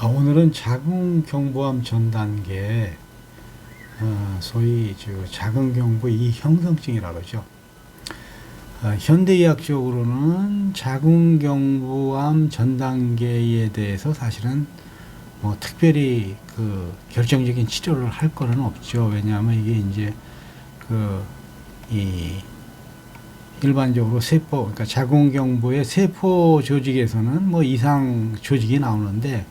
오늘은 자궁경부암 전 단계, 소위 자궁경부 이형성증이라고 그러죠. 현대의학적으로는 자궁경부암 전 단계에 대해서 사실은 뭐 특별히 결정적인 치료를 할 거는 없죠. 왜냐하면 이게 이제 이 일반적으로 그러니까 자궁경부의 세포 조직에서는 뭐 이상 조직이 나오는데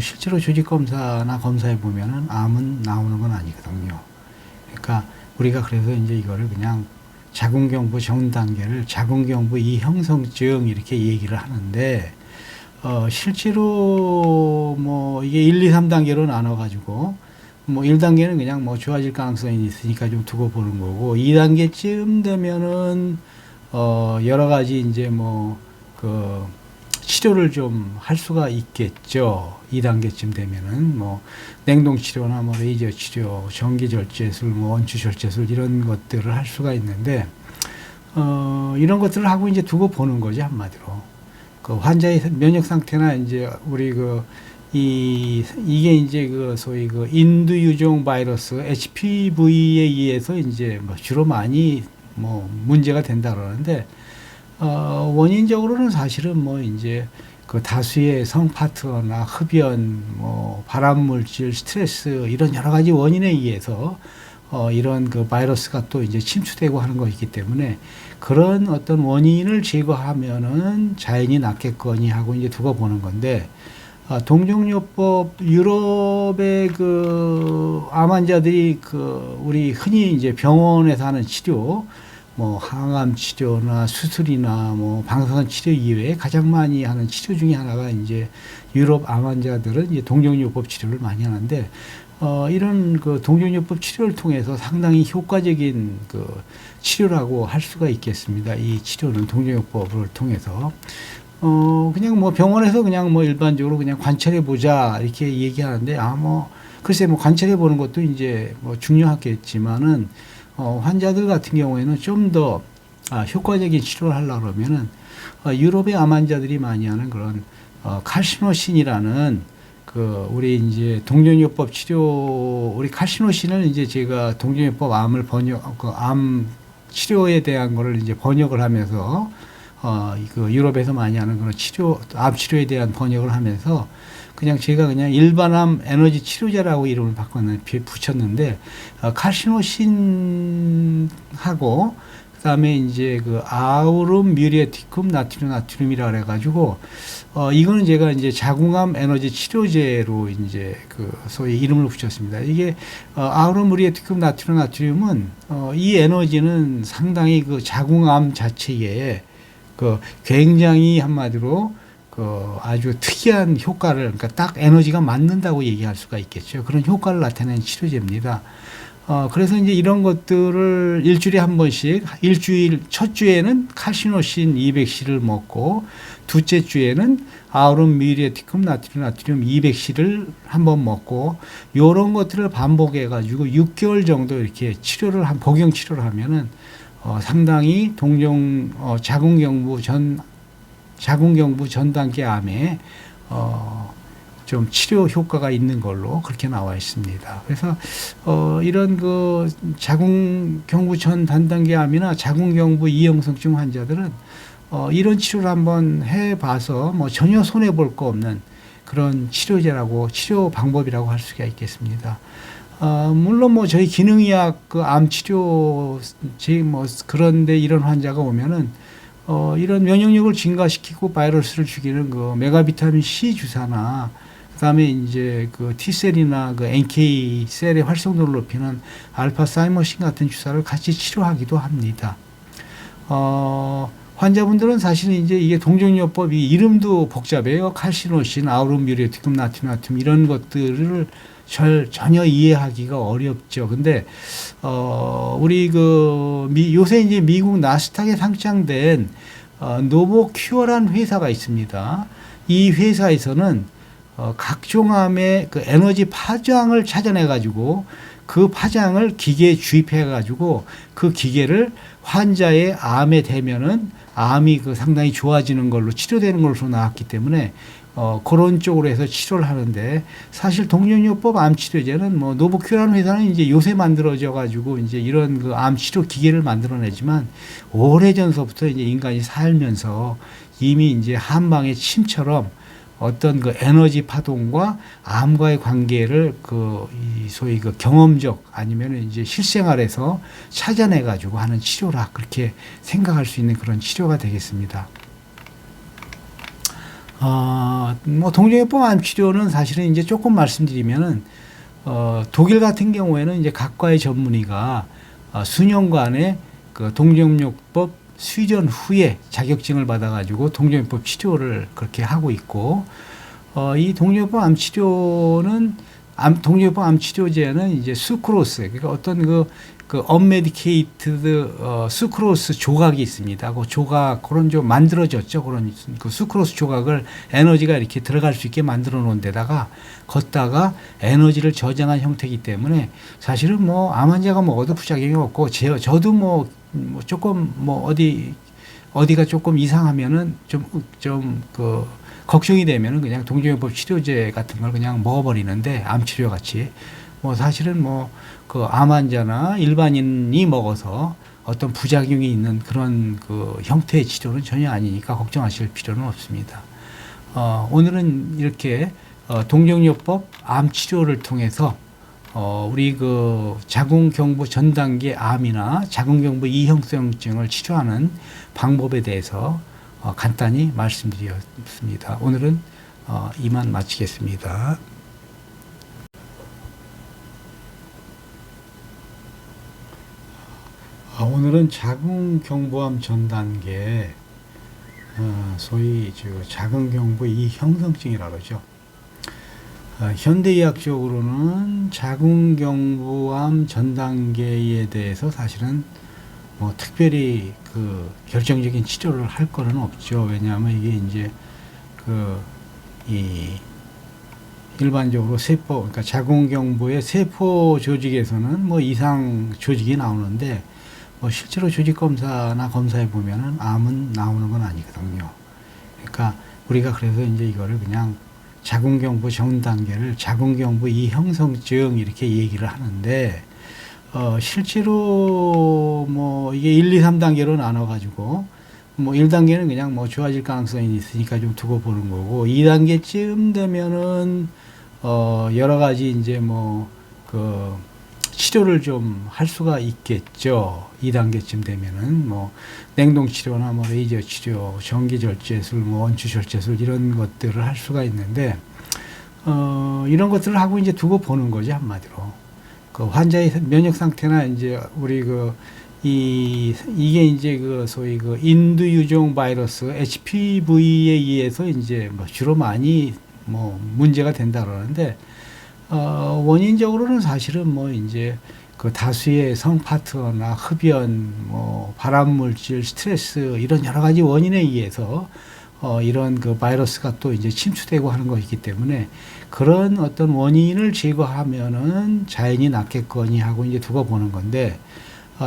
실제로 조직 검사나 검사해 보면은 암은 나오는 건 아니거든요. 그러니까 우리가 그래서 이제 이거를 그냥 자궁경부 전 단계를 자궁경부 이형성증 이렇게 얘기를 하는데, 실제로 뭐 이게 1, 2, 3단계로 나눠가지고 뭐 1단계는 그냥 뭐 좋아질 가능성이 있으니까 좀 두고 보는 거고, 2단계쯤 되면은 여러 가지 이제 치료를 좀 할 수가 있겠죠. 2단계쯤 되면은 뭐 냉동 치료나 뭐 레이저 치료, 전기 절제술, 뭐 원추 절제술 이런 것들을 할 수가 있는데, 이런 것들을 하고 이제 두고 보는 거죠, 한마디로. 환자의 면역 상태나 이제 우리 이게 이제 소위 인두 유종 바이러스 HPV에 의해서 이제 주로 많이 문제가 된다 그러는데, 원인적으로는 사실은 이제 다수의 성 파트너나 흡연, 발암물질, 스트레스 이런 여러 가지 원인에 의해서 이런 바이러스가 또 이제 침투되고 하는 것이기 때문에, 그런 어떤 원인을 제거하면은 자연히 낫겠거니 하고 이제 두고 보는 건데, 동종요법 유럽의 암 환자들이 우리 흔히 이제 병원에서 하는 치료, 항암 치료나 수술이나 방사선 치료 이외에 가장 많이 하는 치료 중에 하나가 이제 유럽 암 환자들은 이제 동종요법 치료를 많이 하는데, 이런 동종요법 치료를 통해서 상당히 효과적인 치료라고 할 수가 있겠습니다. 이 치료는 동종요법을 통해서 그냥 병원에서 그냥 일반적으로 그냥 관찰해 보자 이렇게 얘기하는데, 글쎄 관찰해 보는 것도 이제 중요하겠지만은, 환자들 같은 경우에는 좀 더 효과적인 치료를 하려고 그러면은, 유럽의 암 환자들이 많이 하는 그런 칼시노신이라는 우리 이제 동종요법 치료, 우리 칼시노신을 이제 제가 동종요법 암 치료에 대한 거를 이제 번역을 하면서 유럽에서 많이 하는 그런 암 치료에 대한 번역을 하면서 제가 그냥 일반암 에너지 치료제라고 이름을 붙였는데, 칼시노신하고 그다음에 이제 아우름 뮤리에티쿰 나트륨이라 그래가지고, 이거는 제가 이제 자궁암 에너지 치료제로 이제 소위 이름을 붙였습니다. 이게 아우름 뮤리에티쿰 나트륨은 이 에너지는 상당히 자궁암 자체에 굉장히 한마디로 아주 특이한 효과를, 그러니까 딱 에너지가 맞는다고 얘기할 수가 있겠죠. 그런 효과를 나타내는 치료제입니다. 그래서 이제 이런 것들을 일주일에 한 번씩, 첫 주에는 칼시노신 200cl를 먹고, 둘째 주에는 아우름 뮤리에티쿰 나트륨 200cl를 한 번 먹고, 요런 것들을 반복해가지고 6개월 정도 이렇게 복용 치료를 하면은, 상당히 자궁경부 전 단계 암에 좀 치료 효과가 있는 걸로 그렇게 나와 있습니다. 그래서 이런 자궁경부 전 단계 암이나 자궁경부 이형성증 환자들은 이런 치료를 한번 해봐서 전혀 손해 볼 거 없는 그런 치료 방법이라고 할 수가 있겠습니다. 물론 저희 기능의학 암 치료 그런데 이런 환자가 오면은 이런 면역력을 증가시키고 바이러스를 죽이는 메가비타민 C 주사나, 그다음에 이제 T셀이나 NK 셀의 활성도를 높이는 알파사이머신 같은 주사를 같이 치료하기도 합니다. 환자분들은 사실은 이제 이게 동종요법이 이름도 복잡해요. 칼시노신, 아우름 뮤리에티쿰 나트륨 이런 것들을 전혀 이해하기가 어렵죠. 근데 우리 요새 이제 미국 나스닥에 상장된 노보큐어라는 회사가 있습니다. 이 회사에서는 각종 암의 에너지 파장을 찾아내 가지고 그 파장을 기계에 주입해 가지고 그 기계를 환자의 암에 대면은 암이 그 상당히 좋아지는 걸로 치료되는 걸로 나왔기 때문에 그런 쪽으로 해서 치료를 하는데 사실 동종요법 암 치료제는 뭐 노보큐라는 회사는 이제 요새 만들어져 가지고 이제 이런 그 암 치료 기계를 만들어내지만 오래전서부터 이제 인간이 살면서 이미 이제 한방의 침처럼 어떤 그 에너지 파동과 암과의 관계를 이 소위 그 경험적 아니면 이제 실생활에서 찾아내 가지고 하는 치료라 그렇게 생각할 수 있는 그런 치료가 되겠습니다. 뭐 동종요법 암 치료는 사실은 이제 조금 말씀드리면은 독일 같은 경우에는 이제 각과의 전문의가 수년간의 그 동종요법 수련 후에 자격증을 받아가지고 동종요법 치료를 그렇게 하고 있고, 이 동종요법 암 치료는 동종요법 암 치료제는 이제 수크로스, 그러니까 어떤 그 언메디케이트드 수크로스 조각이 있습니다. 그 조각 그런 좀 만들어졌죠. 그런 그 수크로스 조각을 에너지가 이렇게 들어갈 수 있게 만들어 놓은 데다가 걷다가 에너지를 저장한 형태이기 때문에 사실은 뭐 암 환자가 먹어도 부작용이 없고 저도 뭐 조금 뭐 어디가 조금 이상하면은 좀 그 걱정이 되면은 그냥 동종요법 치료제 같은 걸 그냥 먹어버리는데 암 치료 같이 뭐 사실은 뭐 그 암 환자나 일반인이 먹어서 어떤 부작용이 있는 그런 그 형태의 치료는 전혀 아니니까 걱정하실 필요는 없습니다. 오늘은 이렇게 동종요법 암 치료를 통해서 우리 그 자궁경부 전 단계 암이나 자궁경부 이형성증을 치료하는 방법에 대해서 간단히 말씀드렸습니다. 오늘은 이만 마치겠습니다. 오늘은 자궁경부암 전 단계 소위 자궁경부 이형성증이라고 그러죠. 현대의학적으로는 자궁경부암 전 단계에 대해서 사실은 뭐 특별히 그 결정적인 치료를 할 거는 없죠. 왜냐하면 이게 이제 일반적으로 그러니까 자궁경부의 세포 조직에서는 뭐 이상 조직이 나오는데 뭐 실제로 조직 검사나 검사해 보면은 암은 나오는 건 아니거든요. 그러니까 우리가 그래서 이제 이거를 그냥 자궁경부 전 단계를 자궁경부 이형성증 이렇게 얘기를 하는데 실제로 뭐 이게 1, 2, 3단계로 나눠 가지고 뭐 1단계는 그냥 뭐 좋아질 가능성이 있으니까 좀 두고 보는 거고 2단계쯤 되면은 여러 가지 이제 뭐 치료를 좀 할 수가 있겠죠. 2단계쯤 되면은 뭐 냉동 치료나 뭐 레이저 치료, 전기 절제술, 뭐 원추 절제술 이런 것들을 할 수가 있는데 이런 것들을 하고 이제 두고 보는 거죠, 한마디로. 그 환자의 면역 상태나 이제 우리 이게 이제 소위 인두 유종 바이러스 HPV에 의해서 이제 뭐 주로 많이 뭐 문제가 된다 그러는데 원인적으로는 사실은 뭐 이제 그 다수의 성 파트너나 흡연, 뭐 발암 물질, 스트레스 이런 여러 가지 원인에 의해서 이런 그 바이러스가 또 이제 침투되고 하는 것이기 때문에 그런 어떤 원인을 제거하면은 자연히 낫겠거니 하고 이제 두고 보는 건데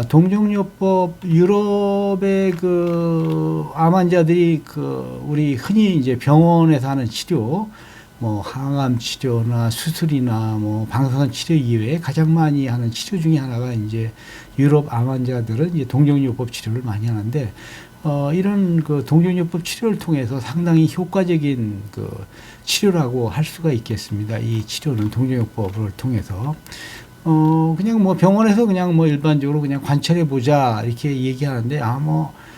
동종요법 유럽의 암 환자들이 우리 흔히 이제 병원에서 하는 치료 뭐 항암 치료나 수술이나 뭐 방사선 치료 이외에 가장 많이 하는 치료 중에 하나가 이제 유럽 암 환자들은 이제 동종요법 치료를 많이 하는데 이런 동종요법 치료를 통해서 상당히 효과적인 치료라고 할 수가 있겠습니다. 이 치료는 동종요법을 통해서 그냥 뭐 병원에서 그냥 뭐 일반적으로 그냥 관찰해 보자 이렇게 얘기하는데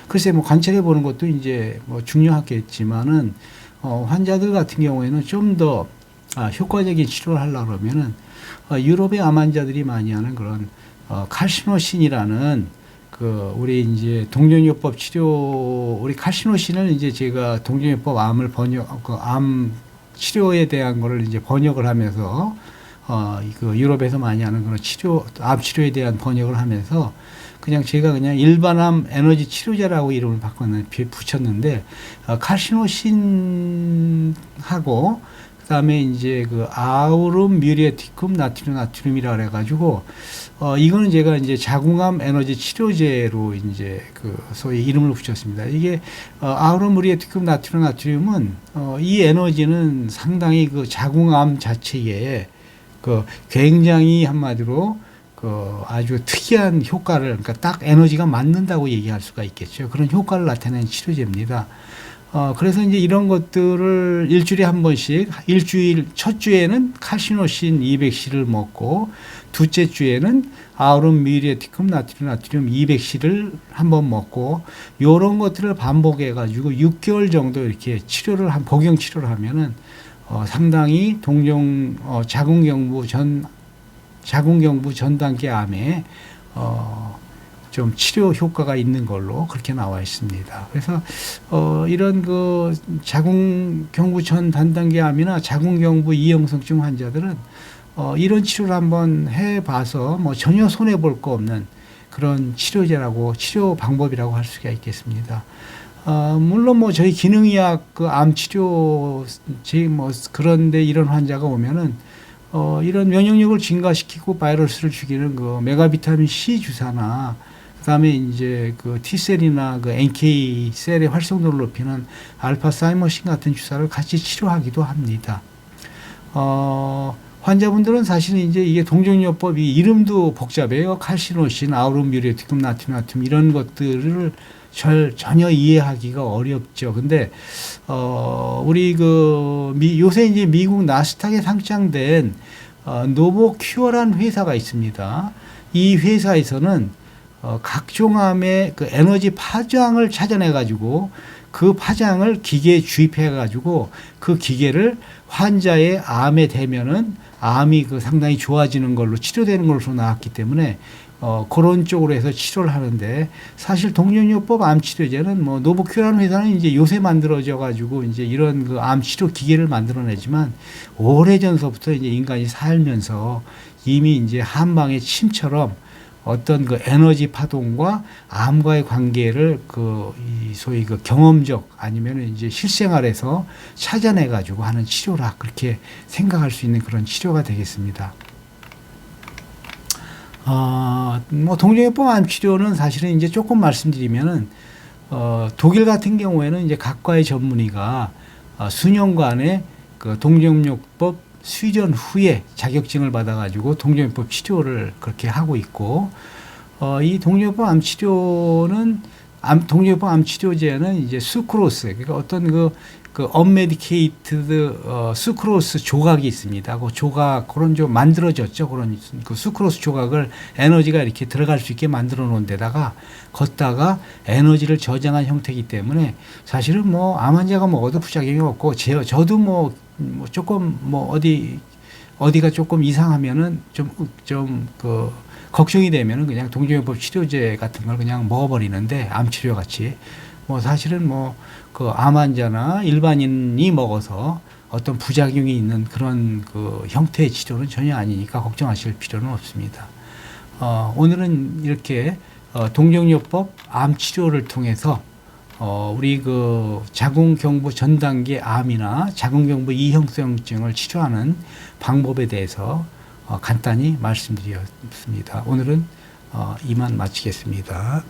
글쎄 뭐 관찰해 보는 것도 이제 뭐 중요하겠지만은 환자들 같은 경우에는 좀 더 효과적인 치료를 하려고 그러면은 유럽의 암 환자들이 많이 하는 그런 칼시노신이라는 우리 이제 동종요법 치료 우리 칼시노신을 이제 제가 동종요법 암을 암 치료에 대한 거를 이제 번역을 하면서 유럽에서 많이 하는 그런 암 치료에 대한 번역을 하면서 제가 그냥 일반암 에너지 치료제라고 이름을 붙였는데 칼시노신하고 그다음에 이제 그 아우름 뮤리에티쿰 나트륨이라 그래가지고 이거는 제가 이제 자궁암 에너지 치료제로 이제 그 소위 이름을 붙였습니다. 이게 아우름 뮤리에티쿰 나트륨은 이 에너지는 상당히 그 자궁암 자체에 그 굉장히 한마디로 그 아주 특이한 효과를, 그러니까 딱 에너지가 맞는다고 얘기할 수가 있겠죠. 그런 효과를 나타내는 치료제입니다. 그래서 이제 이런 것들을 일주일에 한 번씩, 첫 주에는 칼시노신 200c를 먹고, 둘째 주에는 아우름 뮤리에티쿰 나트륨 200c를 한 번 먹고, 요런 것들을 반복해가지고 6개월 정도 이렇게 복용 치료를 하면은, 상당히 자궁경부 전 단계 암에, 좀 치료 효과가 있는 걸로 그렇게 나와 있습니다. 그래서 이런 그 자궁경부 전 단단계 암이나 자궁경부 이형성증 환자들은 이런 치료를 한번 해봐서 뭐 전혀 손해 볼 거 없는 그런 치료 방법이라고 할 수가 있겠습니다. 물론 뭐 저희 기능의학 그 암 치료 그런데 이런 환자가 오면은 이런 면역력을 증가시키고 바이러스를 죽이는 그 메가비타민 C 주사나, 그다음에 이제 그 T셀이나 그 NK 셀의 활성도를 높이는 알파사이머신 같은 주사를 같이 치료하기도 합니다. 환자분들은 사실은 이제 이게 동정요법이 이름도 복잡해요. 칼시노신, 아우름 뮤리에티쿰 나트륨 이런 것들을 전혀 이해하기가 어렵죠. 근데 우리 요새 이제 미국 나스닥에 상장된 노보큐어라는 회사가 있습니다. 이 회사에서는 각종 암의 그 에너지 파장을 찾아내 가지고 그 파장을 기계에 주입해 가지고 그 기계를 환자의 암에 대면은 암이 상당히 좋아지는 걸로 치료되는 걸로 나왔기 때문에 그런 쪽으로 해서 치료를 하는데, 사실 동정요법 암 치료제는 뭐 노보큐라는 회사는 이제 요새 만들어져 가지고 이제 이런 그 암 치료 기계를 만들어내지만, 오래전서부터 이제 인간이 살면서 이미 이제 한방의 침처럼 어떤 그 에너지 파동과 암과의 관계를 소위 경험적 아니면 이제 실생활에서 찾아내 가지고 하는 치료라, 그렇게 생각할 수 있는 그런 치료가 되겠습니다. 뭐 동정요법 암 치료는 사실은 이제 조금 말씀드리면은 독일 같은 경우에는 이제 각과의 전문의가 수년간의 그 동정요법 수련 후에 자격증을 받아가지고 동정요법 치료를 그렇게 하고 있고, 이 동정요법 암 치료제는 이제 수크로스, 그러니까 어떤 그 언메디케이트드 수크로스 조각이 있습니다. 그 조각, 그런 좀 만들어졌죠. 그런 그 수크로스 조각을 에너지가 이렇게 들어갈 수 있게 만들어 놓은 데다가 걷다가 에너지를 저장한 형태이기 때문에 사실은 뭐 암 환자가 먹어도 부작용이 없고, 저도 뭐 조금 어디가 조금 이상하면은 좀 걱정이 되면은 그냥 동정요법 치료제 같은 걸 그냥 먹어버리는데, 암 치료 같이 사실은 그 암 환자나 일반인이 먹어서 어떤 부작용이 있는 그런 그 형태의 치료는 전혀 아니니까 걱정하실 필요는 없습니다. 오늘은 이렇게 동정요법 암 치료를 통해서 우리 그 자궁경부 전 단계 암이나 자궁경부 이형성증을 치료하는 방법에 대해서 간단히 말씀드렸습니다. 오늘은 이만 마치겠습니다.